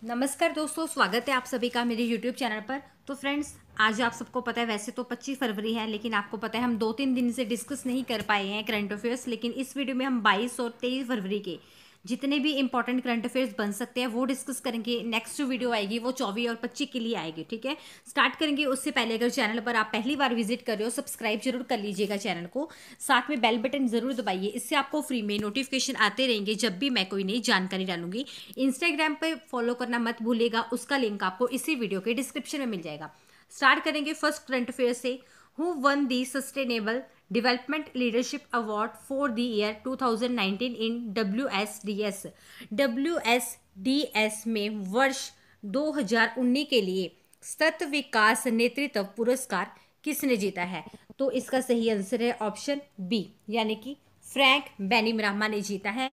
नमस्कार दोस्तों, स्वागत है आप सभी का मेरे YouTube चैनल पर। तो फ्रेंड्स, आज आप सबको पता है वैसे तो 25 फरवरी है, लेकिन आपको पता है हम 2-3 दिन से डिस्कस नहीं कर पाए हैं करंट अफेयर्स। लेकिन इस वीडियो में हम 22 और 23 फरवरी के जितने भी इंपॉर्टेंट करंट अफेयर्स बन सकते हैं वो डिस्कस करेंगे। नेक्स्ट जो वीडियो आएगी वो 24 और 25 के लिए आएगी, ठीक है। स्टार्ट करेंगे उससे पहले अगर चैनल पर आप पहली बार विजिट कर रहे हो, सब्सक्राइब जरूर कर लीजिएगा चैनल को, साथ में बेल बटन जरूर दबाइए। इससे आपको फ्री में नोटिफिकेशन आते रहेंगे जब भी मैं कोई नई जानकारी डालूंगी। इंस्टाग्राम पे फॉलो करना मत भूलिएगा, उसका लिंक आपको इसी वीडियो के डिस्क्रिप्शन में मिल जाएगा। स्टार्ट करेंगे फर्स्ट करंट अफेयर से। Who one the sustainable development leadership award for the year 2019 in WSDS। WSDS में वर्ष 2019 के लिए सतत विकास नेतृत्व पुरस्कार किसने जीता है? तो इसका सही आंसर है ऑप्शन बी, यानी कि फ्रैंक बैनिमरामा ने जीता है।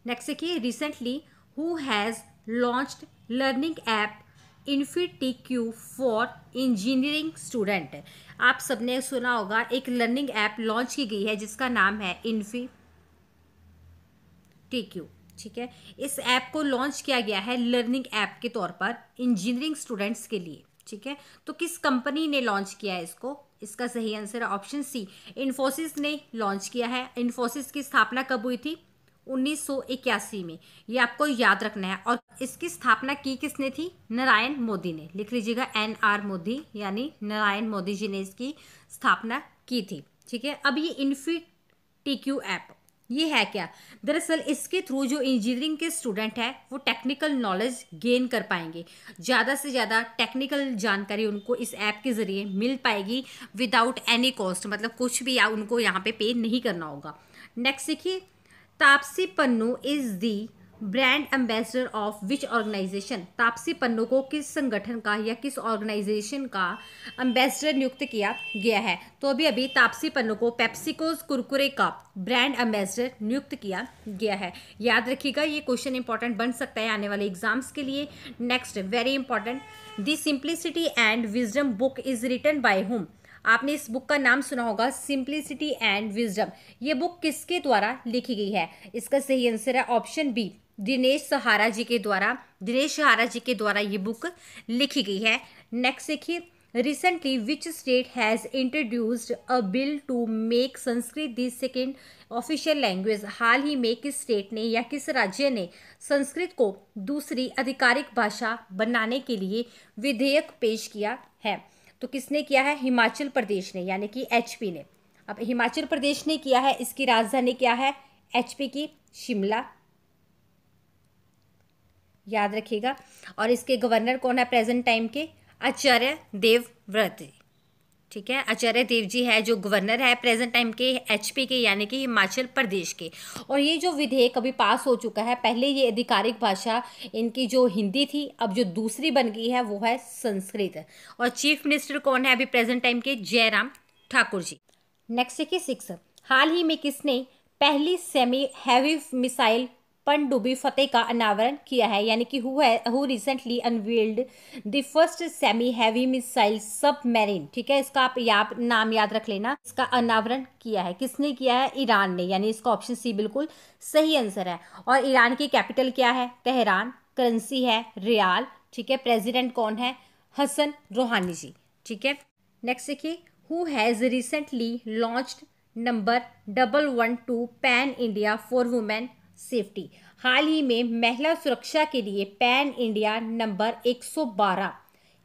नेक्स्ट देखिए, recently who has launched learning app InfyTQ for engineering student. आप सबने सुना होगा एक लर्निंग ऐप लॉन्च की गई है जिसका नाम है इन्फीटीक्यू, ठीक है। इस ऐप को लॉन्च किया गया है लर्निंग ऐप के तौर पर इंजीनियरिंग स्टूडेंट्स के लिए, ठीक है। तो किस कंपनी ने लॉन्च किया है इसको? इसका सही आंसर है ऑप्शन सी, इन्फोसिस ने लॉन्च किया है। इन्फोसिस की स्थापना कब हुई थी? 1981 में। ये आपको याद रखना है। और इसकी स्थापना की किसने थी? नारायण मोदी ने। लिख लीजिएगा NR मोदी, यानी नारायण मोदी जी ने इसकी स्थापना की थी, ठीक है। अब ये इन्फीटीक्यू ऐप ये है क्या? दरअसल इसके थ्रू जो इंजीनियरिंग के स्टूडेंट है वो टेक्निकल नॉलेज गेन कर पाएंगे। ज़्यादा से ज़्यादा टेक्निकल जानकारी उनको इस ऐप के ज़रिए मिल पाएगी विदाउट एनी कॉस्ट, मतलब कुछ भी उनको यहाँ पे नहीं करना होगा। नेक्स्ट देखिए, Taapsee Pannu is the brand ambassador of which organisation. Taapsee Pannu को किस संगठन का या किस ऑर्गेनाइजेशन का एम्बेसडर नियुक्त किया गया है? तो अभी अभी तापसी पन्नू को पेप्सिकोस कुरकुरे का ब्रांड एम्बेसडर नियुक्त किया गया है। याद रखिएगा, ये क्वेश्चन इंपॉर्टेंट बन सकता है आने वाले एग्जाम्स के लिए। Next, very important, the simplicity and wisdom book is written by whom. आपने इस बुक का नाम सुना होगा, सिंप्लिसिटी एंड विजडम। ये बुक किसके द्वारा लिखी गई है? इसका सही आंसर है ऑप्शन बी, दिनेश सहारा जी के द्वारा। दिनेश सहारा जी के द्वारा ये बुक लिखी गई है। नेक्स्ट देखिए, recently which state has introduced a bill to make Sanskrit the second official language. हाल ही में किस स्टेट ने या किस राज्य ने संस्कृत को दूसरी आधिकारिक भाषा बनाने के लिए विधेयक पेश किया है? तो किसने किया है? हिमाचल प्रदेश ने, यानी कि HP ने। अब हिमाचल प्रदेश ने किया है, इसकी राजधानी क्या है? HP की शिमला, याद रखिएगा। और इसके गवर्नर कौन है प्रेजेंट टाइम के? आचार्य देवव्रत, ठीक है। आचार्य देव जी है जो गवर्नर है प्रेजेंट टाइम के HP के, यानी कि हिमाचल प्रदेश के। और ये जो विधेयक अभी पास हो चुका है, पहले ये आधिकारिक भाषा इनकी जो हिंदी थी, अब जो दूसरी बन गई है वो है संस्कृत। और चीफ मिनिस्टर कौन है अभी प्रेजेंट टाइम के? जयराम ठाकुर जी। नेक्स्ट देखिए 6, हाल ही में किसने पहली सेमी हैवी मिसाइल पनडुब्बी फतेह का अनावरण किया है? यानी कि who recently unveiled the first semi heavy missile submarine, ठीक है। इसका आप नाम याद रख लेना। इसका अनावरण किया है किसने किया है? ईरान ने, यानी इसका ऑप्शन सी बिल्कुल सही आंसर है। और ईरान की कैपिटल क्या है? तेहरान। करेंसी है रियाल, ठीक है। प्रेसिडेंट कौन है? हसन रोहानी जी, ठीक है। नेक्स्ट देखिए, who has recently launched number 112 pan India for women safety. हाल ही में महिला सुरक्षा के लिए पैन इंडिया नंबर 112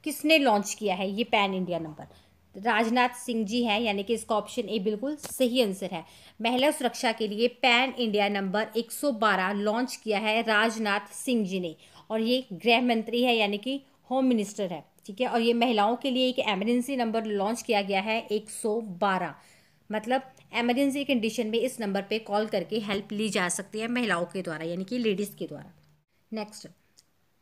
किसने लॉन्च किया है? ये pan India number Rajnath Singh ji है, यानी कि इसका ऑप्शन ए बिल्कुल सही आंसर है। महिला सुरक्षा के लिए पैन इंडिया नंबर 112 लॉन्च किया है राजनाथ सिंह जी ने। और ये गृह मंत्री है, यानी कि होम मिनिस्टर है, ठीक है। और ये महिलाओं के लिए एक एमरजेंसी नंबर लॉन्च किया गया है 112, मतलब एमरजेंसी कंडीशन में इस नंबर पे कॉल करके हेल्प ली जा सकती है महिलाओं के द्वारा, यानी कि लेडीज़ के द्वारा। Next,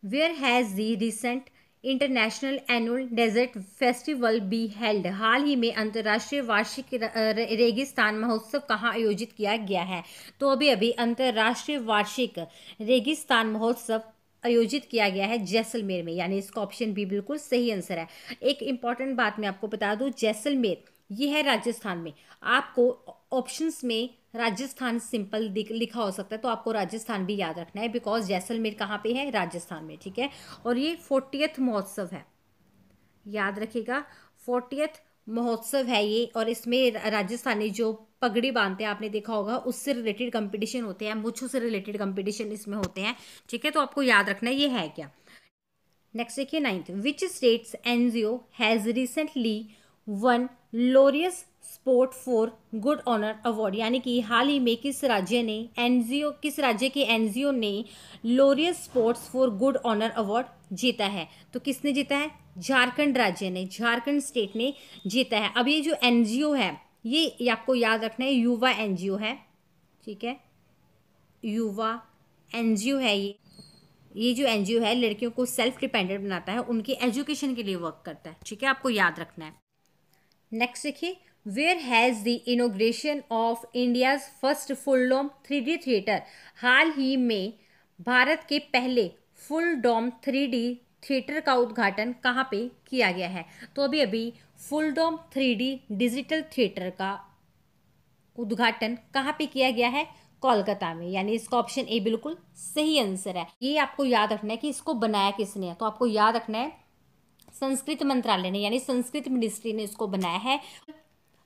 where has the recent international annual desert festival be held. हाल ही में अंतर्राष्ट्रीय वार्षिक रेगिस्तान महोत्सव कहाँ आयोजित किया गया है? तो अभी अभी अंतर्राष्ट्रीय वार्षिक रेगिस्तान महोत्सव आयोजित किया गया है जैसलमेर में, यानी इसका ऑप्शन बी बिल्कुल सही आंसर है। एक इंपॉर्टेंट बात मैं आपको बता दूं, जैसलमेर ये है राजस्थान में। आपको ऑप्शंस में राजस्थान सिंपल लिखा हो सकता है, तो आपको राजस्थान भी याद रखना है, बिकॉज जैसलमेर कहाँ पे है, राजस्थान में, ठीक है। और ये 40th महोत्सव है, याद रखिएगा 40th महोत्सव है ये। और इसमें राजस्थानी जो पगड़ी बांधते हैं, आपने देखा होगा, उससे रिलेटेड कंपटीशन होते हैं, मुच्छों से रिलेटेड कंपटीशन इसमें होते हैं, ठीक है। तो आपको याद रखना है ये है क्या। नेक्स्ट देखिए 9th, which states NGO has recently won Laureus sport for good honour award, यानी कि हाल ही में किस राज्य के एनजीओ ने Laureus sports for good honour award जीता है। तो किसने जीता है, झारखंड राज्य ने, झारखंड स्टेट ने जीता है। अब ये जो एनजीओ है ये आपको याद रखना है, युवा एनजीओ है, ठीक है, युवा एनजीओ है ये जो एनजीओ है लड़कियों को सेल्फ डिपेंडेंट बनाता है, उनकी एजुकेशन के लिए वर्क करता है, ठीक है, आपको याद रखना है। नेक्स्ट देखिए, where has the inauguration of India's first full dome 3D theatre, हाल ही में भारत के पहले फुल डोम 3D थिएटर का उद्घाटन कहाँ पे किया गया है। तो अभी अभी full dome 3D digital theatre का उद्घाटन कहाँ पे किया गया है, कोलकाता में, यानी इसका ऑप्शन ए बिल्कुल सही आंसर है। ये आपको याद रखना है कि इसको बनाया किसने है, तो आपको याद रखना है संस्कृत मंत्रालय ने, यानी संस्कृत मिनिस्ट्री ने इसको बनाया है।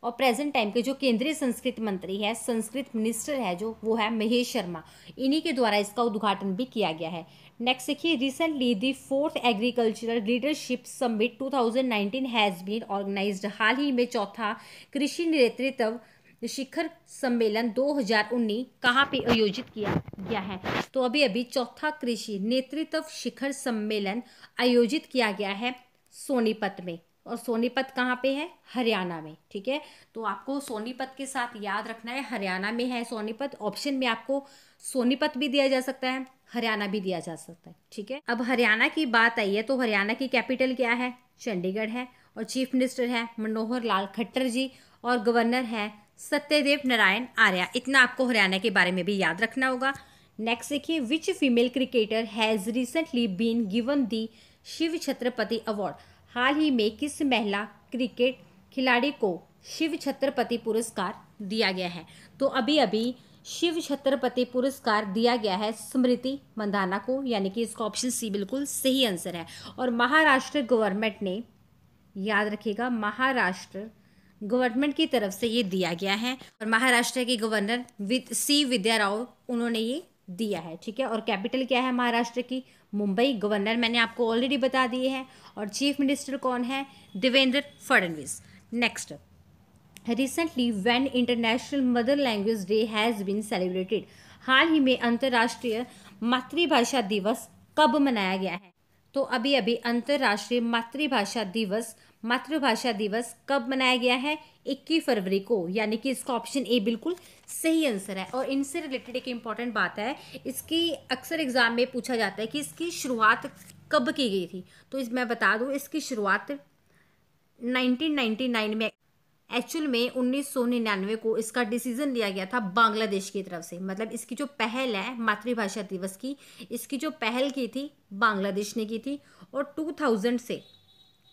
और प्रेजेंट टाइम के जो केंद्रीय संस्कृत मंत्री है, संस्कृत मिनिस्टर है जो, वो है महेश शर्मा, इन्हीं के द्वारा इसका उद्घाटन भी किया गया है। नेक्स्ट देखिए, recently the 4th agricultural leadership summit 2019 has been organised, हाल ही में चौथा कृषि नेतृत्व शिखर सम्मेलन 2019 कहाँ पे आयोजित किया गया है। तो अभी अभी चौथा कृषि नेतृत्व शिखर सम्मेलन आयोजित किया गया है सोनीपत में, और सोनीपत कहाँ पे है, हरियाणा में, ठीक है। तो आपको सोनीपत के साथ याद रखना है, हरियाणा में है सोनीपत। ऑप्शन में आपको सोनीपत भी दिया जा सकता है, हरियाणा भी दिया जा सकता है, ठीक है। अब हरियाणा की बात आई है तो हरियाणा की कैपिटल क्या है, चंडीगढ़ है, और चीफ मिनिस्टर है मनोहर लाल खट्टर जी, और गवर्नर है सत्यदेव नारायण आर्य। इतना आपको हरियाणा के बारे में भी याद रखना होगा। नेक्स्ट देखिए, which female cricketer has recently been given the Shiv Chhatrapati award, हाल ही में किस महिला क्रिकेट खिलाड़ी को शिव छत्रपति पुरस्कार दिया गया है। तो अभी अभी शिव छत्रपति पुरस्कार दिया गया है स्मृति मंधाना को, यानी कि इसका ऑप्शन सी बिल्कुल सही आंसर है। और महाराष्ट्र गवर्नमेंट ने, याद रखिएगा, महाराष्ट्र गवर्नमेंट की तरफ से ये दिया गया है, और महाराष्ट्र के गवर्नर सी विद्या राव, उन्होंने ये दिया है, ठीक है। और कैपिटल क्या है महाराष्ट्र की, मुंबई। गवर्नर मैंने आपको ऑलरेडी बता दिए हैं, और चीफ मिनिस्टर कौन है, Devendra Fadnavis. Next, recently when international mother language day has been celebrated, हाल ही में अंतर्राष्ट्रीय मातृभाषा दिवस कब मनाया गया है। तो अभी अभी अंतर्राष्ट्रीय मातृभाषा दिवस कब मनाया गया है, 21 फरवरी को, यानी कि इसका ऑप्शन ए बिल्कुल सही आंसर है। और इनसे रिलेटेड एक इम्पॉर्टेंट बात है, इसकी अक्सर एग्जाम में पूछा जाता है कि इसकी शुरुआत कब की गई थी। तो मैं बता दूं, इसकी शुरुआत 1999 में, एक्चुअल में 1999 को इसका डिसीजन लिया गया था बांग्लादेश की तरफ से। मतलब इसकी जो पहल है मातृभाषा दिवस की, इसकी जो पहल की थी बांग्लादेश ने की थी। और 2000 से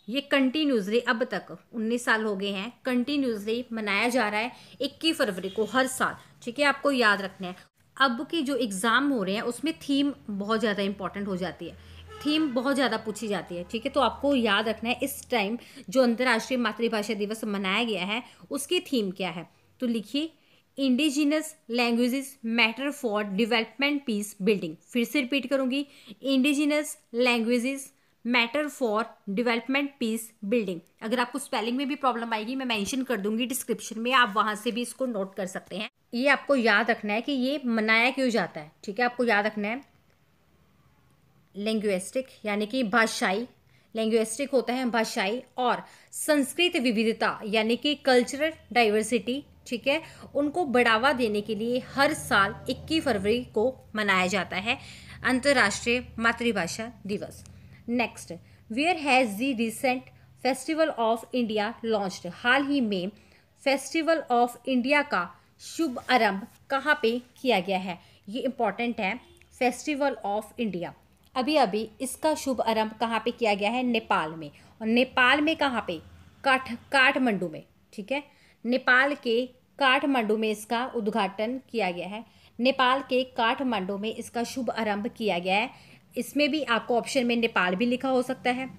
ये कंटिन्यूसली, अब तक 19 साल हो गए हैं, कंटिन्यूसली मनाया जा रहा है 21 फरवरी को हर साल, ठीक है, आपको याद रखना है। अब की जो एग्ज़ाम हो रहे हैं उसमें थीम बहुत ज़्यादा इंपॉर्टेंट हो जाती है, थीम बहुत ज़्यादा पूछी जाती है, ठीक है। तो आपको याद रखना है इस टाइम जो अंतर्राष्ट्रीय मातृभाषा दिवस मनाया गया है उसकी थीम क्या है। तो लिखिए, indigenous languages matter for development peace building. फिर से रिपीट करूंगी, indigenous languages matter for development peace building. अगर आपको स्पेलिंग में भी प्रॉब्लम आएगी मैं मेंशन कर दूंगी डिस्क्रिप्शन में, आप वहां से भी इसको नोट कर सकते हैं। ये आपको याद रखना है कि ये मनाया क्यों जाता है, ठीक है, आपको याद रखना है। लिंग्विस्टिक यानी कि भाषाई, लिंग्विस्टिक होता है भाषाई, और संस्कृत विविधता यानी कि कल्चरल डाइवर्सिटी, ठीक है, उनको बढ़ावा देने के लिए हर साल 21 फरवरी को मनाया जाता है अंतर्राष्ट्रीय मातृभाषा दिवस। Next, where has the recent festival of India launched, हाल ही में फेस्टिवल ऑफ इंडिया का शुभ आरंभ कहाँ पे किया गया है। ये इंपॉर्टेंट है, फेस्टिवल ऑफ इंडिया अभी अभी इसका शुभ आरंभ कहाँ पे किया गया है, नेपाल में। और नेपाल में कहाँ पे, काठमांडू में, ठीक है, नेपाल के काठमांडू में इसका उद्घाटन किया गया है। नेपाल के काठमांडू में इसका शुभ आरंभ किया गया है। इसमें भी आपको ऑप्शन में नेपाल भी लिखा हो सकता है,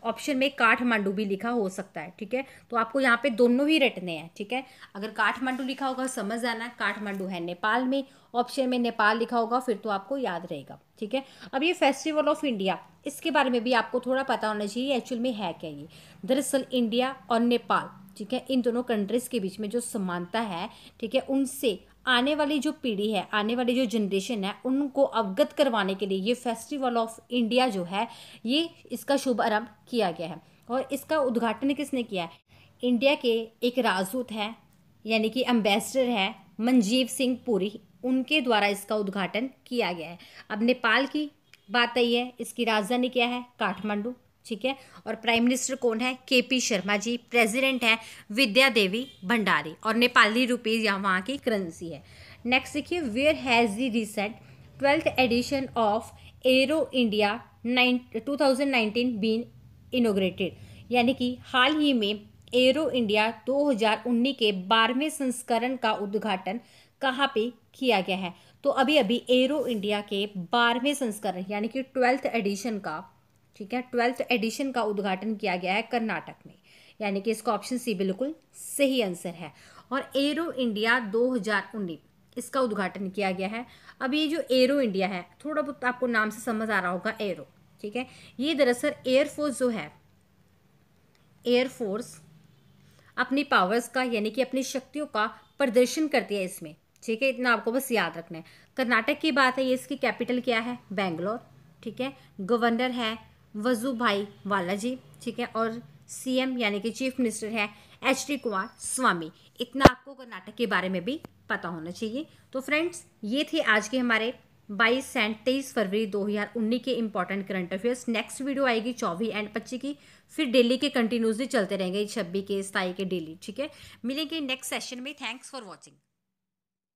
ऑप्शन में काठमांडू भी लिखा हो सकता है। ठीक है, तो आपको यहाँ पे दोनों ही रटने हैं। ठीक है, अगर काठमांडू लिखा होगा समझ जाना काठमांडू है नेपाल में, ऑप्शन में नेपाल लिखा होगा फिर तो आपको याद रहेगा। ठीक है, अब ये फेस्टिवल ऑफ इंडिया, इसके बारे में भी आपको थोड़ा पता होना चाहिए एक्चुअल में है क्या ये। दरअसल इंडिया और नेपाल, ठीक है, इन दोनों कंट्रीज़ के बीच में जो समानता है, ठीक है, उनसे आने वाली जो पीढ़ी है, आने वाली जो जनरेशन है, उनको अवगत करवाने के लिए ये फेस्टिवल ऑफ इंडिया जो है ये इसका शुभ आरंभ किया गया है। और इसका उद्घाटन किसने किया है? इंडिया के एक राजदूत हैं, यानी कि एम्बेसडर है मनजीव सिंह पुरी, उनके द्वारा इसका उद्घाटन किया गया है। अब नेपाल की बात आई है, इसकी राजधानी क्या है? काठमांडू। ठीक है, और प्राइम मिनिस्टर कौन है? केपी शर्मा जी। प्रेसिडेंट है विद्या देवी भंडारी, और नेपाली रुपीज़ यहाँ वहाँ की करेंसी है। नेक्स्ट देखिए, where has the recent 12th edition of Aero India 2019 been inaugurated, यानी कि हाल ही में एरो इंडिया 2019 के 12वें संस्करण का उद्घाटन कहाँ पे किया गया है? तो अभी अभी एरो इंडिया के 12वें संस्करण यानी कि 12th एडिशन का, ठीक है, 12th एडिशन का उद्घाटन किया गया है कर्नाटक में, यानी कि इसका ऑप्शन सी बिल्कुल सही आंसर है। और एरो इंडिया 2019 इसका उद्घाटन किया गया है। अब ये जो एरो इंडिया है, थोड़ा बहुत आपको नाम से समझ आ रहा होगा एरो, ठीक है, ये दरअसल एयरफोर्स जो है, एयरफोर्स अपनी पावर्स का यानी कि अपनी शक्तियों का प्रदर्शन करती है इसमें। ठीक है, इतना आपको बस याद रखना है। कर्नाटक की बात है, ये इसकी कैपिटल क्या है? बेंगलोर। ठीक है, गवर्नर है वजुभाई वाला जी। ठीक है, और सीएम यानी कि चीफ मिनिस्टर है एच.डी. कुमार स्वामी। इतना आपको कर्नाटक के बारे में भी पता होना चाहिए। तो फ्रेंड्स, ये थे आज के हमारे 22 एंड 23 फरवरी 2019 के important current affairs. Next video आएगी 24 एंड 25 की, फिर डेली के कंटिन्यूसली चलते रहेंगे 26 के 27 के डेली। ठीक है, मिलेंगे नेक्स्ट सेशन में। Thanks for watching.